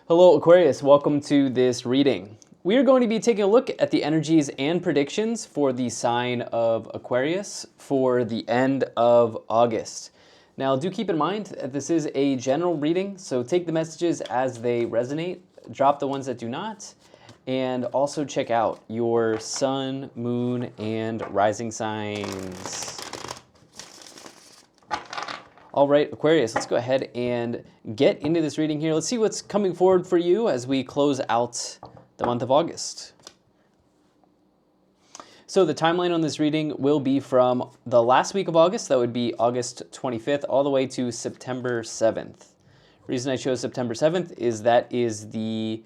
Hello Aquarius, welcome to this reading. We are going to be taking a look at the energies and predictions for the sign of Aquarius for the end of August. Now do keep in mind that this is a general reading, so take the messages as they resonate, drop the ones that do not, and also check out your sun, moon, and rising signs. All right, Aquarius, let's go ahead and get into this reading here. Let's see what's coming forward for you as we close out the month of August. So the timeline on this reading will be from the last week of August, that would be August 25th, all the way to September 7th. Reason I chose September 7th is that is the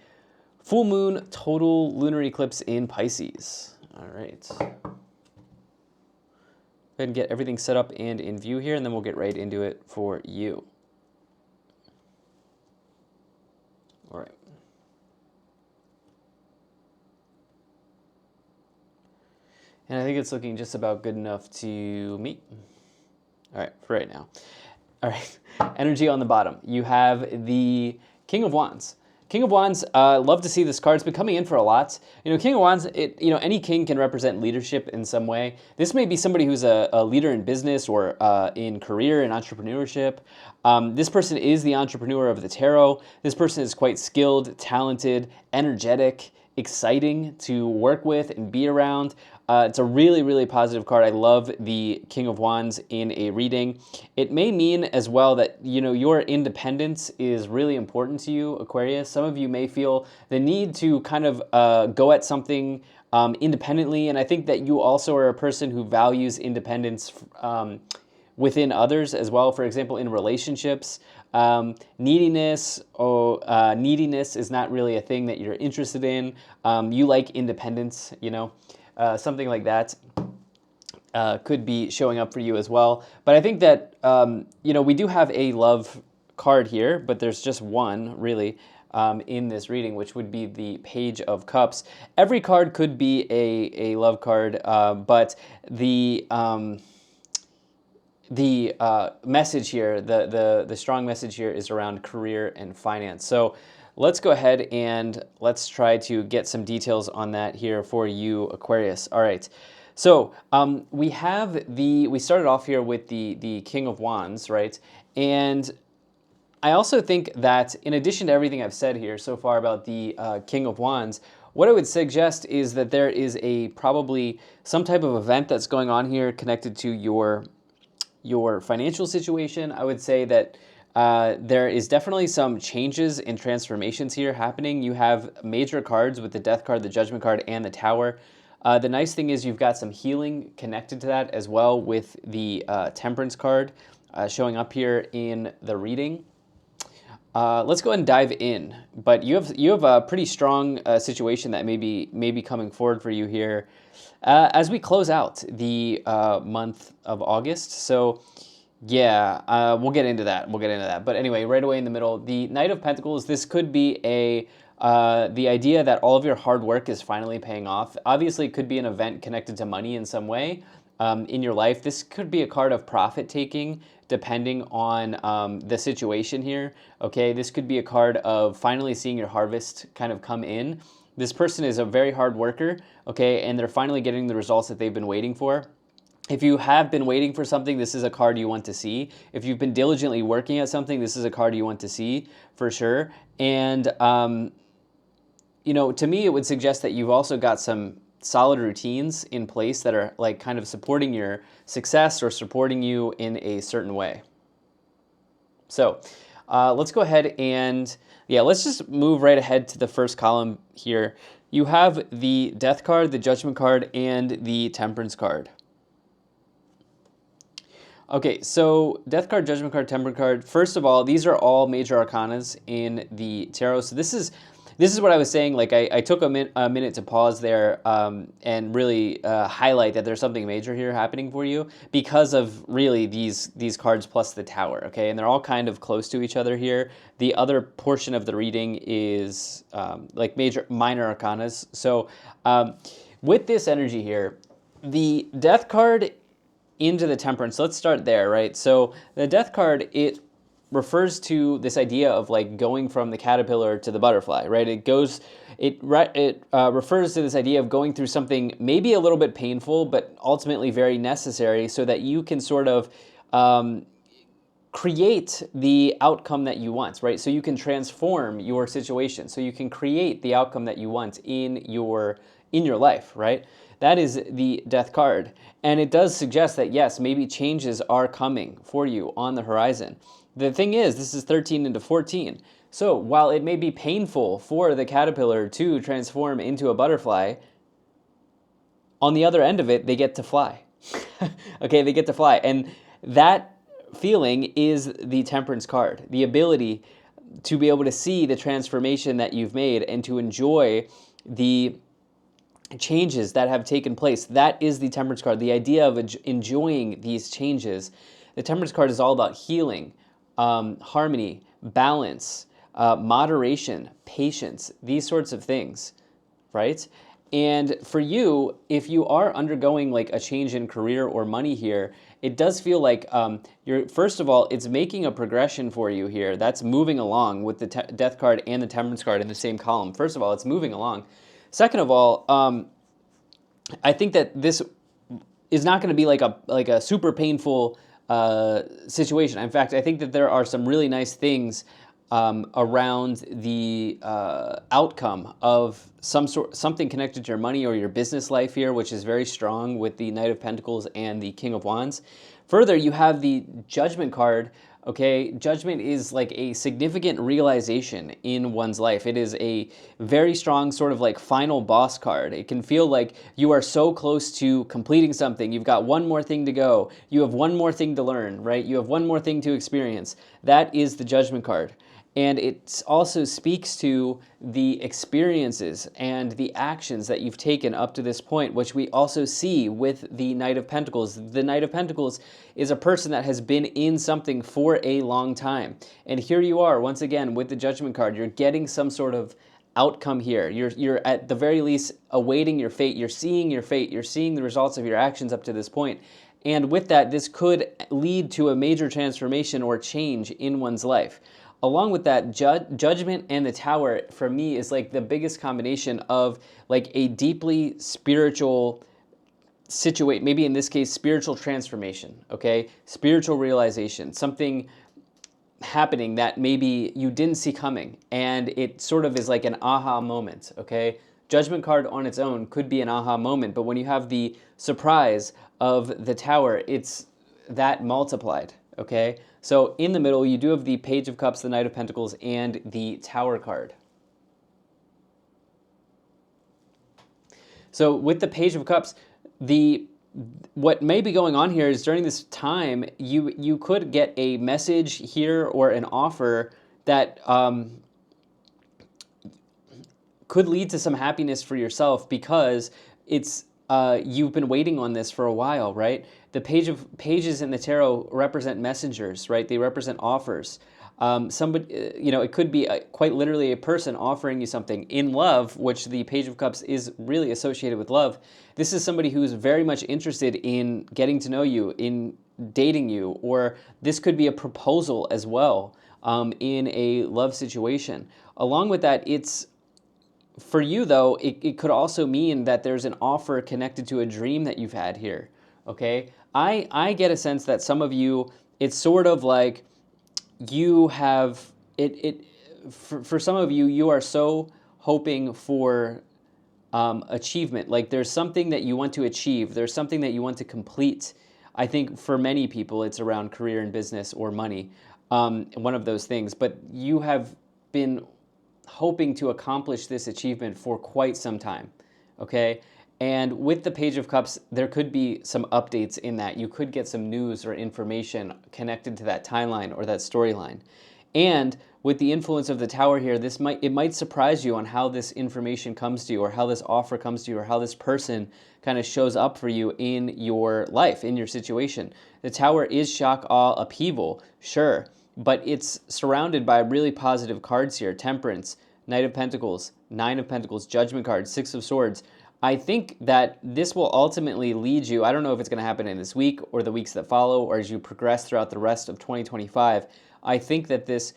full moon total lunar eclipse in Pisces. All right. Go ahead and get everything set up and in view here, and then we'll get right into it for you. All right. And I think it's looking just about good enough to meet. All right, for right now. All right, energy on the bottom. You have the King of Wands. King of Wands, love to see this card. It's been coming in for a lot. King of Wands, any king can represent leadership in some way. This may be somebody who's a leader in business or in career and entrepreneurship. This person is the entrepreneur of the tarot. This person is quite skilled, talented, energetic, exciting to work with and be around. It's a really, really positive card. I love the King of Wands in a reading. It may mean as well that, your independence is really important to you, Aquarius. Some of you may feel the need to kind of go at something independently, and I think that you also are a person who values independence within others as well. For example, in relationships, neediness is not really a thing that you're interested in. You like independence, something like that could be showing up for you as well. But I think that, we do have a love card here, but there's just one really in this reading, which would be the Page of Cups. Every card could be a love card, but the message here, the strong message here is around career and finance. So let's go ahead and let's try to get some details on that here for you, Aquarius. All right. So we started off here with the King of Wands, right? And I also think that in addition to everything I've said here so far about the King of Wands, what I would suggest is that there is probably some type of event that's going on here connected to your financial situation. I would say that there is definitely some changes and transformations here happening. You have major cards with the Death card, the Judgment card, and the Tower. The nice thing is you've got some healing connected to that as well with the Temperance card showing up here in the reading. Let's go ahead and dive in. But you have a pretty strong situation that may be coming forward for you here as we close out the month of August. So yeah, we'll get into that. But anyway, right away in the middle, the Knight of Pentacles. This could be the idea that all of your hard work is finally paying off. Obviously, it could be an event connected to money in some way in your life. This could be a card of profit taking, depending on the situation here. Okay, this could be a card of finally seeing your harvest kind of come in. This person is a very hard worker, okay, and they're finally getting the results that they've been waiting for. If you have been waiting for something, this is a card you want to see. If you've been diligently working at something, this is a card you want to see for sure. And, to me, it would suggest that you've also got some solid routines in place that are like kind of supporting your success or supporting you in a certain way. So let's go ahead and, let's just move right ahead to the first column here. You have the Death card, the Judgment card, and the Temperance card. Okay, so Death card, Judgment card, Temperance card. First of all, these are all major arcanas in the tarot. So this is what I was saying. Like I took a minute to pause there and really highlight that there's something major here happening for you because of really these cards plus the Tower. Okay, and they're all kind of close to each other here. The other portion of the reading is like minor arcanas. So with this energy here, the Death card into the Temperance. Let's start there, right? So the Death card, it refers to this idea of like going from the caterpillar to the butterfly, right? It refers to this idea of going through something maybe a little bit painful, but ultimately very necessary, so that you can sort of create the outcome that you want, right? So you can transform your situation. So you can create the outcome that you want in your life, right? That is the death card. And it does suggest that yes, maybe changes are coming for you on the horizon. The thing is, this is 13 into 14. So while it may be painful for the caterpillar to transform into a butterfly, on the other end of it, they get to fly. Okay, they get to fly. And that feeling is the Temperance card, the ability to be able to see the transformation that you've made and to enjoy the changes that have taken place. That is the Temperance card, the idea of enjoying these changes. The Temperance card is all about healing, harmony, balance, moderation, patience, these sorts of things, right? And for you, if you are undergoing like a change in career or money here, it does feel like you're, first of all, it's making a progression for you here. That's moving along with the Death card and the Temperance card in the same column. First of all, it's moving along. Second of all, I think that this is not going to be like a super painful situation. In fact, I think that there are some really nice things around the outcome of something connected to your money or your business life here, which is very strong with the Knight of Pentacles and the King of Wands. Further, you have the Judgment card. Okay, judgment is like a significant realization in one's life. It is a very strong sort of like final boss card. It can feel like you are so close to completing something. You've got one more thing to go. You have one more thing to learn, right? You have one more thing to experience. That is the Judgment card. And it also speaks to the experiences and the actions that you've taken up to this point, which we also see with the Knight of Pentacles. The Knight of Pentacles is a person that has been in something for a long time. And here you are, once again, with the Judgment card. You're getting some sort of outcome here. You're at the very least awaiting your fate. You're seeing your fate. You're seeing the results of your actions up to this point. And with that, this could lead to a major transformation or change in one's life. Along with that, Judgment and the Tower, for me, is like the biggest combination of like a deeply spiritual situation, maybe in this case, spiritual transformation, okay? Spiritual realization, something happening that maybe you didn't see coming, and it sort of is like an aha moment, okay? Judgment card on its own could be an aha moment, but when you have the surprise of the Tower, it's that multiplied, okay? So in the middle, you do have the Page of Cups, the Knight of Pentacles, and the Tower card. So with the Page of Cups, what may be going on here is during this time, you could get a message here or an offer that could lead to some happiness for yourself, because it's you've been waiting on this for a while, right? The pages in the tarot represent messengers, right? They represent offers. Somebody, it could be quite literally a person offering you something in love, which the Page of Cups is really associated with love. This is somebody who's very much interested in getting to know you, in dating you, or this could be a proposal as well in a love situation. Along with that, it's for you, though, it could also mean that there's an offer connected to a dream that you've had here, okay? I get a sense that some of you, it's sort of like you have, for some of you, you are so hoping for achievement. Like there's something that you want to achieve. There's something that you want to complete. I think for many people, it's around career and business or money, one of those things. But you have been hoping to accomplish this achievement for quite some time, okay? And with the Page of Cups, there could be some updates in that. You could get some news or information connected to that timeline or that storyline. And with the influence of the Tower here, it might surprise you on how this information comes to you, or how this offer comes to you, or how this person kind of shows up for you in your life, in your situation. The Tower is shock, awe, upheaval, sure, but it's surrounded by really positive cards here. Temperance, Knight of Pentacles, Nine of Pentacles, Judgment card, Six of Swords. I think that this will ultimately lead you, I don't know if it's going to happen in this week or the weeks that follow, or as you progress throughout the rest of 2025, I think that this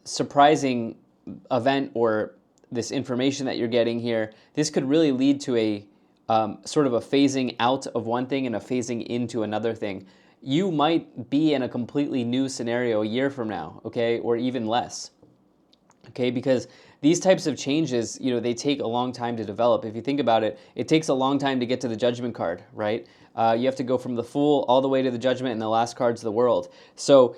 surprising event or this information that you're getting here, this could really lead to a sort of a phasing out of one thing and a phasing into another thing. You might be in a completely new scenario a year from now, okay, or even less, okay, because these types of changes, they take a long time to develop. If you think about it, it takes a long time to get to the judgment card, right? You have to go from the Fool all the way to the Judgment, and the last card's the World. So,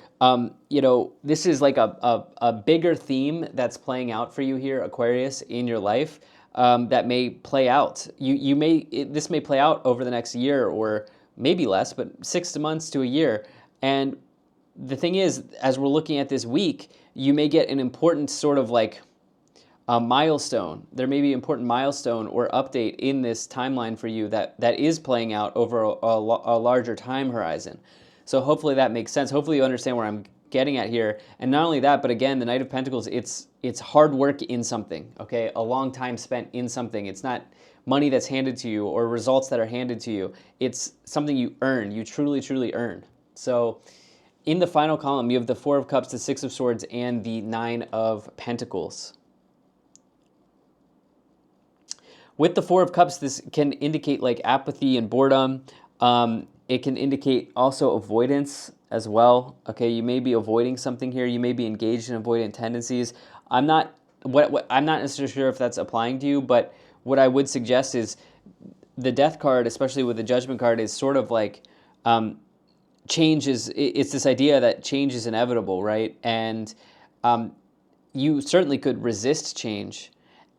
this is like a bigger theme that's playing out for you here, Aquarius, in your life, that may play out. This may play out over the next year, or maybe less, but 6 months to a year. And the thing is, as we're looking at this week, you may get an important sort of like a milestone. There may be an important milestone or update in this timeline for you that is playing out over a larger time horizon. So hopefully that makes sense. Hopefully you understand where I'm getting at here. And not only that, but again, the Knight of Pentacles, it's hard work in something, okay? A long time spent in something. It's not money that's handed to you or results that are handed to you. It's something you earn. You truly, truly earn. So in the final column, you have the Four of Cups, the Six of Swords, and the Nine of Pentacles. With the Four of Cups, this can indicate like apathy and boredom. It can indicate also avoidance as well. Okay, you may be avoiding something here. You may be engaged in avoidant tendencies. I'm not necessarily sure if that's applying to you, but what I would suggest is the Death card, especially with the Judgment card, is sort of like change is. It's this idea that change is inevitable, right? And you certainly could resist change.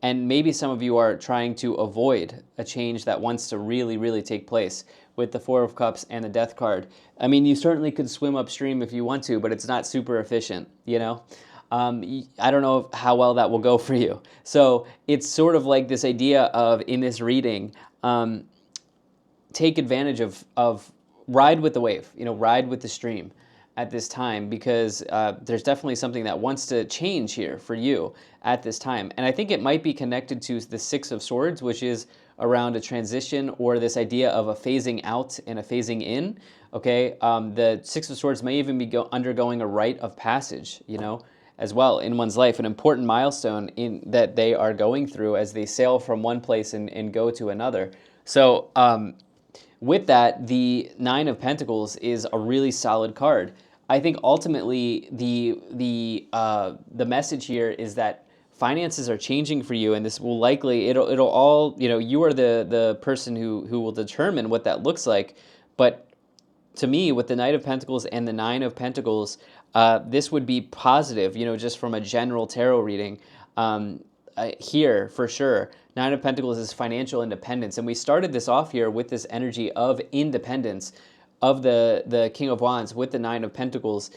And maybe some of you are trying to avoid a change that wants to really, really take place with the Four of Cups and the Death card. I mean, you certainly could swim upstream if you want to, but it's not super efficient, I don't know how well that will go for you. So it's sort of like this idea of, in this reading, take advantage of ride with the wave, ride with the stream at this time, because there's definitely something that wants to change here for you at this time. And I think it might be connected to the Six of Swords, which is around a transition or this idea of a phasing out and a phasing in, okay? The Six of Swords may even be undergoing a rite of passage, as well in one's life, an important milestone that they are going through as they sail from one place and go to another. So with that, the Nine of Pentacles is a really solid card. I think ultimately the message here is that finances are changing for you, and this will likely it'll all you are the person who will determine what that looks like. But to me, with the Knight of Pentacles and the Nine of Pentacles, this would be positive, just from a general tarot reading here for sure. Nine of Pentacles is financial independence, and we started this off here with this energy of independence of the King of Wands with the Nine of Pentacles.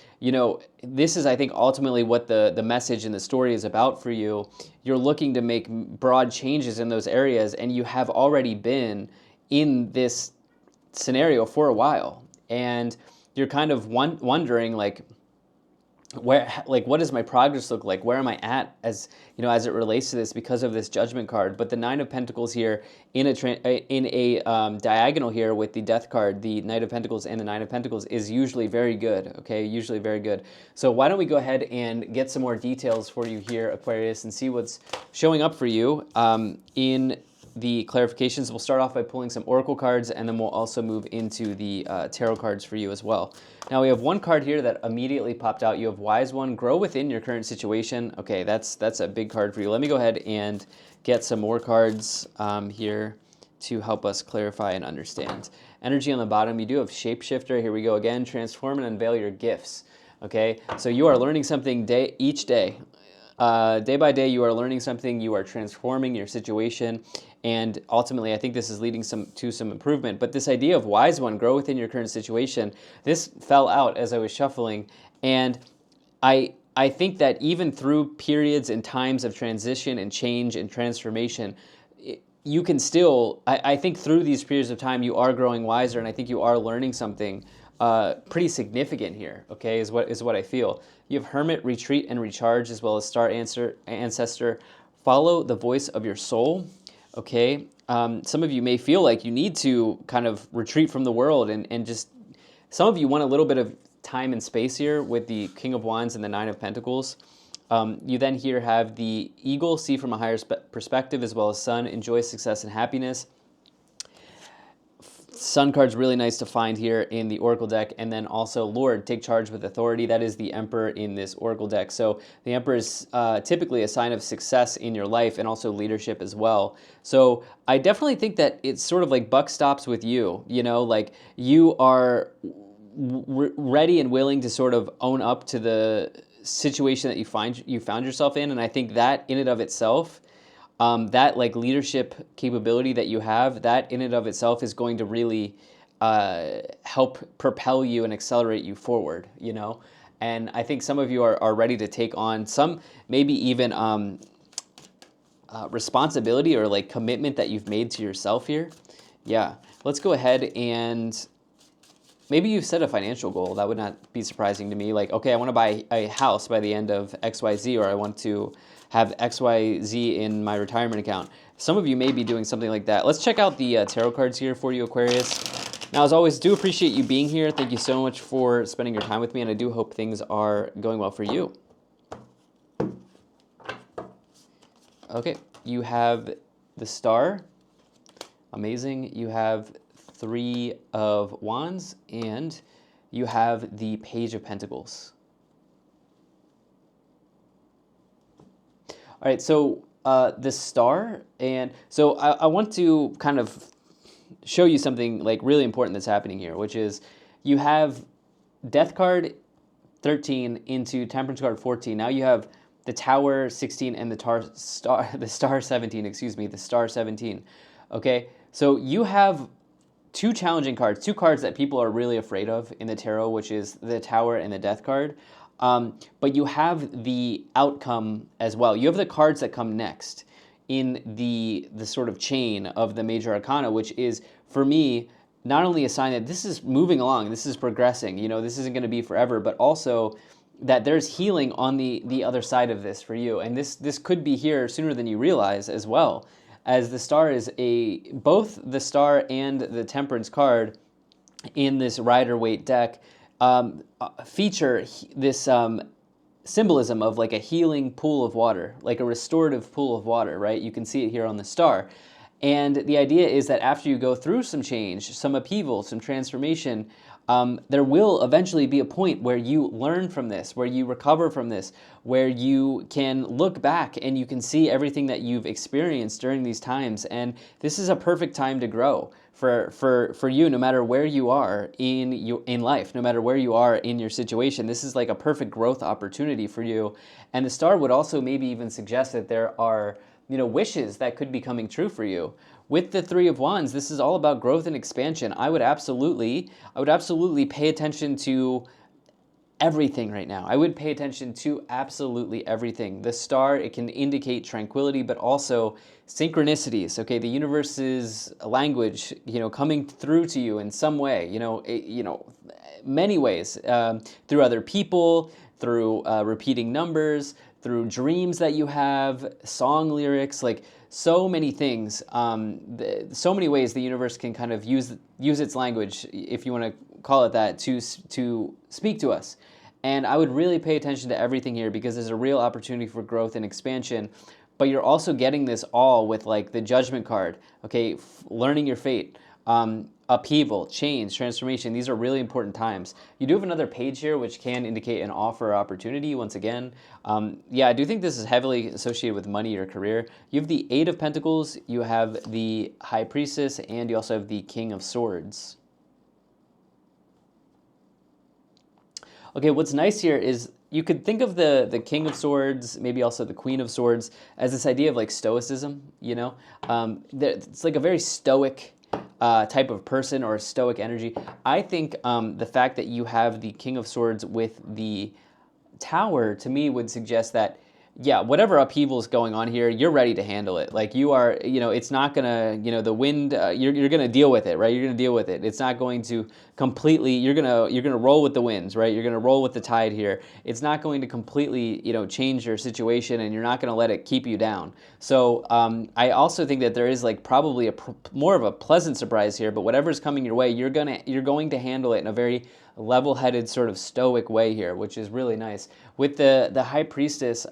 This is, I think, ultimately what the message and the story is about for you. You're looking to make broad changes in those areas, and you have already been in this scenario for a while, and you're kind of wondering, like, what does my progress look like? Where am I at as it relates to this, because of this Judgment card? But the Nine of Pentacles here in a diagonal here with the Death card, the Knight of Pentacles and the Nine of Pentacles is usually very good. Okay, usually very good. So why don't we go ahead and get some more details for you here, Aquarius, and see what's showing up for you in the clarifications. We'll start off by pulling some oracle cards, and then we'll also move into the tarot cards for you as well. Now we have one card here that immediately popped out. You have Wise One, grow within your current situation. Okay, that's a big card for you. Let me go ahead and get some more cards here to help us clarify and understand. Energy on the bottom, you do have Shapeshifter. Here we go again. Transform and unveil your gifts. Okay, so you are learning something each day. Day by day, you are learning something. You are transforming your situation. And ultimately, I think this is leading to some improvement. But this idea of Wise One, grow within your current situation, this fell out as I was shuffling. And I think that even through periods and times of transition and change and transformation, you can still, I think through these periods of time, you are growing wiser, and I think you are learning something pretty significant here, okay, is what I feel. You have Hermit, retreat and recharge, as well as Star Ancestor. Follow the voice of your soul. Okay, some of you may feel like you need to kind of retreat from the world and just, some of you want a little bit of time and space here with the King of Wands and the Nine of Pentacles. You then here have the Eagle, see from a higher perspective, as well as Sun, enjoy success and happiness. Sun card's really nice to find here in the Oracle deck. And then also Lord, take charge with authority. That is the Emperor in this Oracle deck. So the Emperor is typically a sign of success in your life and also leadership as well. So I definitely think that it's sort of like buck stops with you, you know, like you are ready and willing to sort of own up to the situation that you found yourself in. And I think that in and of itself, that like leadership capability that you have, that in and of itself is going to really help propel you and accelerate you forward, you know? And I think some of you are ready to take on some, maybe even responsibility or like commitment that you've made to yourself here. Yeah, let's go ahead and maybe you've set a financial goal. That would not be surprising to me. Like, okay, I want to buy a house by the end of XYZ, or I want to have XYZ in my retirement account. Some of you may be doing something like that. Let's check out the tarot cards here for you, Aquarius. Now, as always, do appreciate you being here. Thank you so much for spending your time with me, and I do hope things are going well for you. Okay, you have the Star. Amazing. You have Three of Wands, and you have the Page of Pentacles. All right, so the Star, and so I want to kind of show you something like really important that's happening here, which is you have Death card 13 into Temperance card 14. Now you have the Tower 16 and the Star 17, excuse me, the Star 17. Okay, so you have two challenging cards, two cards that people are really afraid of in the tarot, which is the Tower and the Death card. But you have the outcome as well. You have the cards that come next in the sort of chain of the major arcana, which is, for me, not only a sign that this is moving along, this is progressing, you know, this isn't going to be forever, but also that there's healing on the other side of this for you. And this could be here sooner than you realize as well, as the Star is both the Star and the Temperance card in this Rider-Waite deck feature this symbolism of like a healing pool of water, like a restorative pool of water, right? You can see it here on the Star. And the idea is that after you go through some change, some upheaval, some transformation, there will eventually be a point where you learn from this, where you recover from this, where you can look back and you can see everything that you've experienced during these times. And this is a perfect time to grow for you, no matter where you are in life, no matter where you are in your situation. This is like a perfect growth opportunity for you. And the Star would also maybe even suggest that there are, you know, wishes that could be coming true for you. With the Three of Wands, this is all about growth and expansion. I would absolutely pay attention to everything right now. I would pay attention to absolutely everything. The Star, it can indicate tranquility, but also synchronicities. Okay, the universe's language, you know, coming through to you in some way. Many ways, through other people, through repeating numbers, through dreams that you have, song lyrics, like so many things, so many ways the universe can kind of use its language, if you want to call it that, to speak to us. And I would really pay attention to everything here, because there's a real opportunity for growth and expansion. But you're also getting this all with like the Judgment card, okay, learning your fate, upheaval, change, transformation. These are really important times. You do have another page here, which can indicate an offer or opportunity once again. Yeah, I do think this is heavily associated with money or career. You have the Eight of Pentacles, you have the High Priestess, and you also have the King of Swords. Okay, what's nice here is you could think of the King of Swords, maybe also the Queen of Swords, as this idea of like stoicism, you know? It's like a very stoic type of person, or a stoic energy. I think the fact that you have the King of Swords with the Tower, to me, would suggest that, yeah, whatever upheaval is going on here, you're ready to handle it. Like you are, you know, it's not gonna, you know, the wind, you're gonna deal with it, right? You're gonna deal with it. It's not going to completely, you're gonna roll with the winds, right? You're gonna roll with the tide here. It's not going to completely, you know, change your situation, and you're not gonna let it keep you down. So I also think that there is like probably more of a pleasant surprise here, but whatever's coming your way, you're going to handle it in a very level-headed sort of stoic way here, which is really nice. With the High Priestess,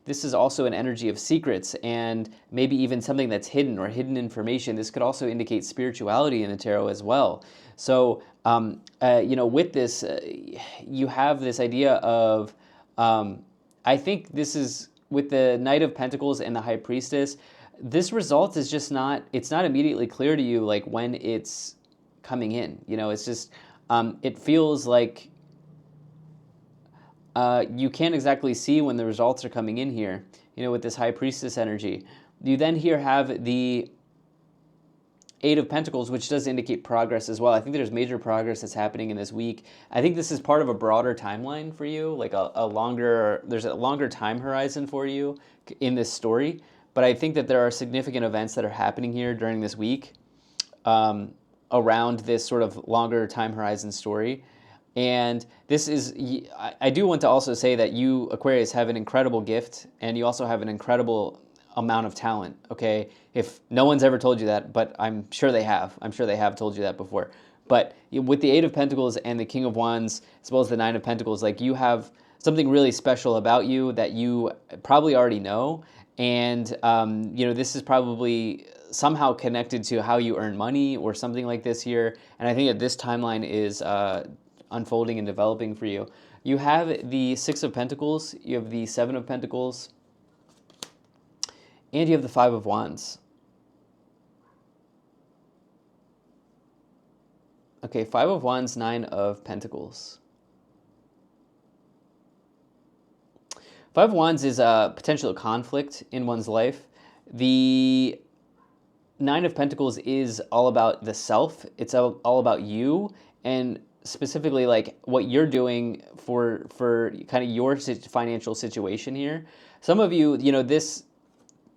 this is also an energy of secrets and maybe even something that's hidden or hidden information. This could also indicate spirituality in the tarot as well. So, with this, you have this idea of, I think this is, with the Knight of Pentacles and the High Priestess, this result is just not, it's not immediately clear to you, like, when it's coming in. It's just, it feels like you can't exactly see when the results are coming in here, with this High Priestess energy. You then here have the Eight of Pentacles, which does indicate progress as well. I think there's major progress that's happening in this week. I think this is part of a broader timeline for you, like there's a longer time horizon for you in this story. But I think that there are significant events that are happening here during this week around this sort of longer time horizon story. And this is, I do want to also say that you, Aquarius, have an incredible gift, and you also have an incredible amount of talent, okay? If no one's ever told you that, but I'm sure they have. I'm sure they have told you that before. But with the Eight of Pentacles and the King of Wands, as well as the Nine of Pentacles, like, you have something really special about you that you probably already know. And, this is probably somehow connected to how you earn money or something like this here. And I think that this timeline is unfolding and developing for you. You have the Six of Pentacles, you have the Seven of Pentacles, and you have the Five of Wands. Okay, Five of Wands, Nine of Pentacles. Five of Wands is a potential conflict in one's life. The Nine of Pentacles is all about the self. It's all about you, and specifically like what you're doing for kind of your financial situation here. Some of you, this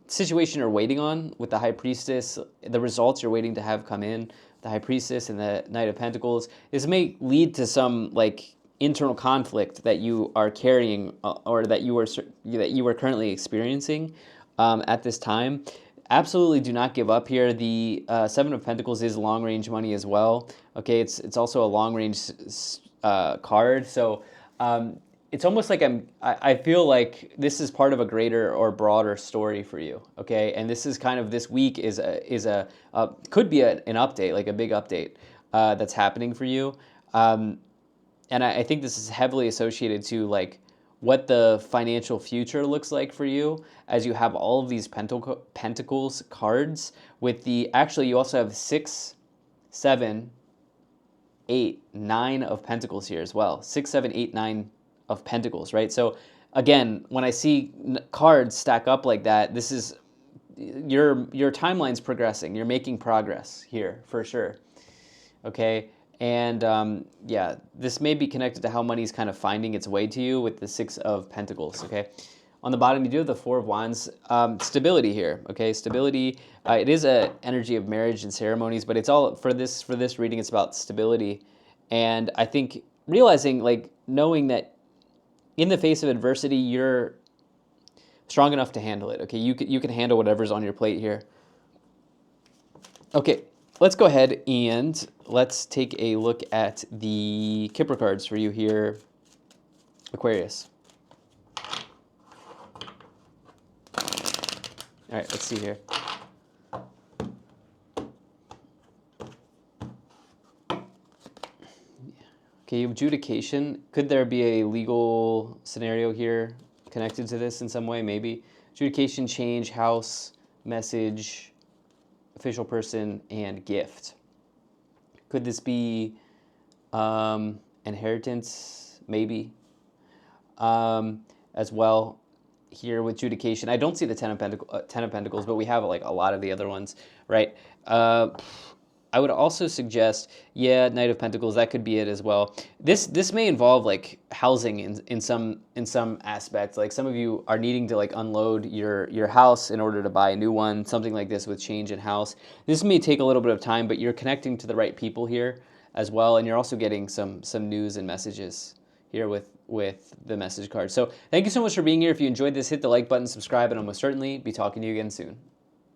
situation you're waiting on with the High Priestess, the results you're waiting to have come in, the High Priestess and the Knight of Pentacles, this may lead to some like internal conflict that you are carrying or that you are currently experiencing at this time. Absolutely do not give up here. The Seven of Pentacles is long-range money as well. Okay, it's also a long-range card. So it's almost like I feel like this is part of a greater or broader story for you. Okay, and this is kind of, this week is could be an update, like a big update that's happening for you. And I think this is heavily associated to like what the financial future looks like for you, as you have all of these Pentacles cards with actually you also have 6, 7, 8, 9 of Pentacles here as well. 6, 7, 8, 9 of Pentacles, right? So again, when I see cards stack up like that, this is your timeline's progressing. You're making progress here for sure. Okay. And yeah, this may be connected to how money's kind of finding its way to you with the Six of Pentacles, okay? On the bottom, you do have the Four of Wands. Stability here, okay? Stability, it is an energy of marriage and ceremonies, but it's all, for this reading, it's about stability. And I think realizing, like, knowing that in the face of adversity, you're strong enough to handle it, okay? You can handle whatever's on your plate here. Okay. Let's go ahead and let's take a look at the Kipper cards for you here, Aquarius. All right, let's see here. Okay, you have adjudication. Could there be a legal scenario here connected to this in some way? Maybe. Adjudication, change, house, message, official person, and gift. Could this be inheritance? Maybe. As well here with adjudication. I don't see the Ten of Pentacles, but we have like a lot of the other ones, right? I would also suggest, yeah, Knight of Pentacles, that could be it as well. This may involve like housing in some aspects. Like some of you are needing to like unload your house in order to buy a new one, something like this with change in house. This may take a little bit of time, but you're connecting to the right people here as well, and you're also getting some news and messages here with the message card. So thank you so much for being here. If you enjoyed this, hit the like button, subscribe, and I'll most certainly be talking to you again soon.